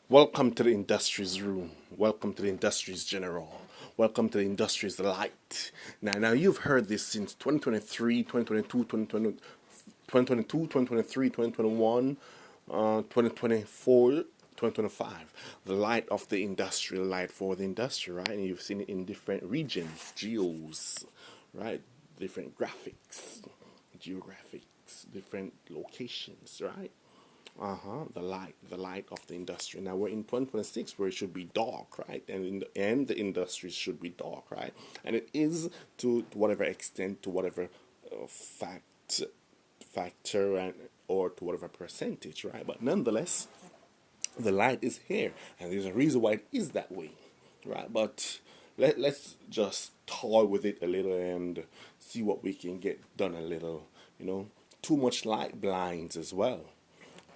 Welcome to the industry's room. Welcome to the industry's general. Welcome to the industry's light. Now you've heard this since 2023, 2022, 2020, 2022, 2023, 2021, 2024, 2025. The light of the industrial light for the industry, right? And you've seen it in different regions, geos, right? Different graphics, geographics, different locations, right? The light of the industry. Now we're in 2026 where it should be dark, right? And the industry should be dark, right? And it is to whatever extent, to whatever factor, and or to whatever percentage, right? But nonetheless, the light is here, and there's a reason why it is that way, right? But let's just toy with it a little and see what we can get done a little. Too much light blinds as well.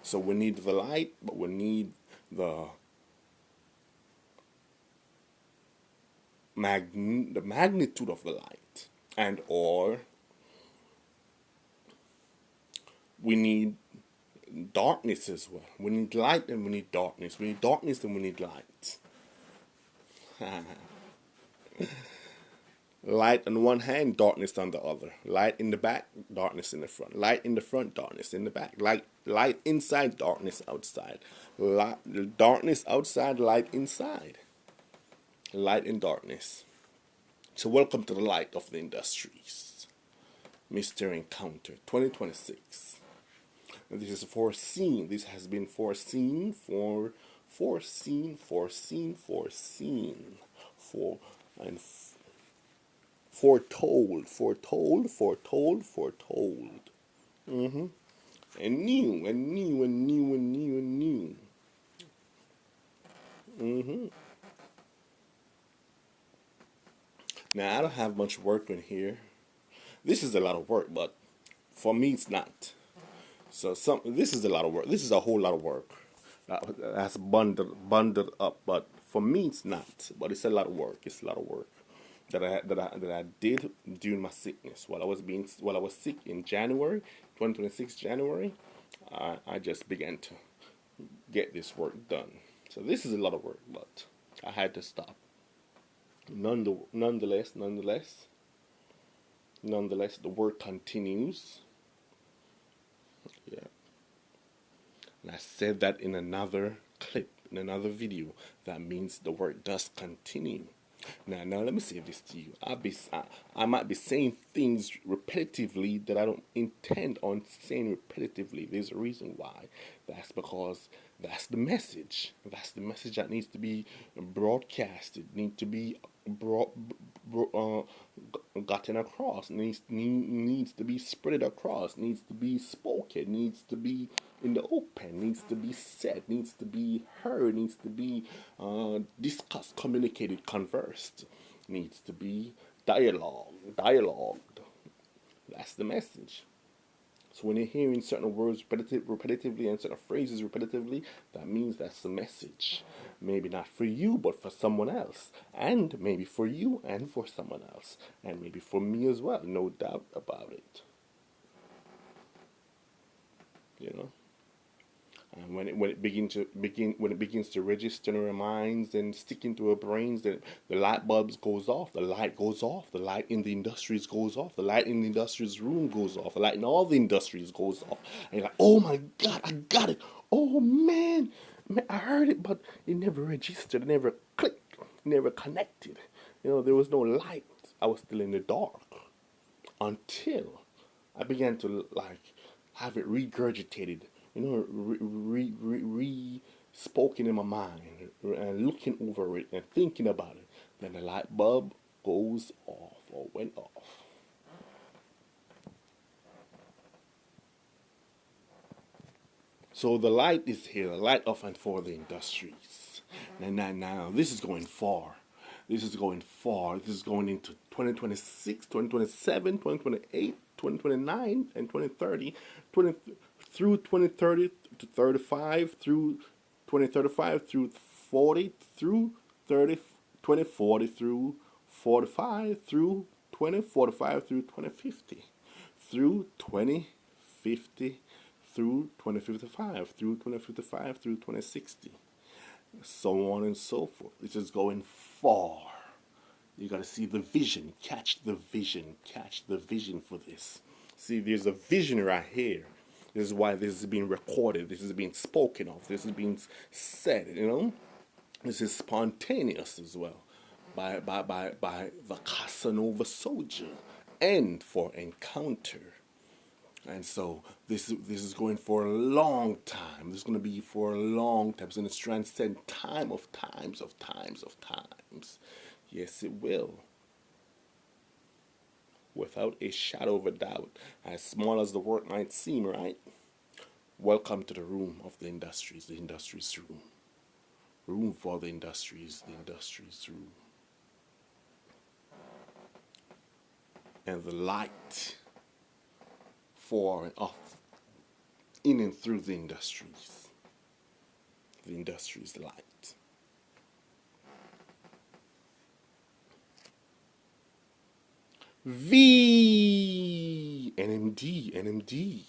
So we need the light, but we need the the magnitude of the light, and or we need darkness as well. We need light and we need darkness. We need darkness and we need light. Light on one hand, darkness on the other. Light in the back, darkness in the front. Light in the front, darkness in the back. Light inside, darkness outside. Darkness outside, light inside. Light and darkness. So welcome to the light of the industries. Mr. Encounter 2026. And this is foreseen. This has been foreseen for and foretold. And new and new and new and new and new. Now I don't have much work in here. This is a lot of work, but for me it's not. So this is a lot of work. This is a whole lot of work. That's bundled up, but for me it's not. But it's a lot of work. It's a lot of work that I did during my sickness while I was sick in January 2026 January. I just began to get this work done. So this is a lot of work, but I had to stop. Nonetheless, the work continues. Yeah. And I said that in another clip, in another video. That means the work does continue. Now let me say this to you. I might be saying things repetitively that I don't intend on saying repetitively. There's a reason why. That's because that's the message. That's the message that needs to be broadcasted. Needs to be gotten across. Needs to be spread across. Needs to be spoken. Needs to be in the open. Needs to be said. Needs to be heard. Needs to be discussed, communicated, conversed. Needs to be dialogued. That's the message. So when you're hearing certain words repetitively and certain phrases repetitively, that means that's the message. Maybe not for you, but for someone else. And maybe for you and for someone else. And maybe for me as well, no doubt about it. You know? And when it begins to register in our minds and stick into our brains, then the light bulbs goes off, the light goes off, the light in the industries goes off, the light in the industries room goes off, the light in all the industries goes off, and you're like, oh my God, I got it! Oh man, I heard it, but it never registered, it never clicked, it never connected. There was no light. I was still in the dark until I began to have it regurgitated, spoken in my mind, and looking over it and thinking about it. Then the light bulb goes off or went off. So the light is here, the light of and for the industries. Now, this is going far. This is going far. This is going into 2026, 2027, 2028, 2029, and 2030, through 2030 to 35, through 2035, through 40, through 30, 2040, through 45, through 2045, through 2050, through 2050, through 2055, through 2055, through 2060. so on and so forth. This is going far. You gotta see the vision, catch the vision, catch the vision for this. See, there's a vision right here. This is why this is being recorded. This is being spoken of. This is being said. This is spontaneous as well, by the Casanova soldier, and for encounter. And so this is going for a long time. This is going to be for a long time. It's going to transcend time of times of times of times. Yes, it will. Without a shadow of a doubt. As small as the work might seem, right? Welcome to the room of the industries room. Room for the industries room. And the light for and off, in and through the industries light. V NMD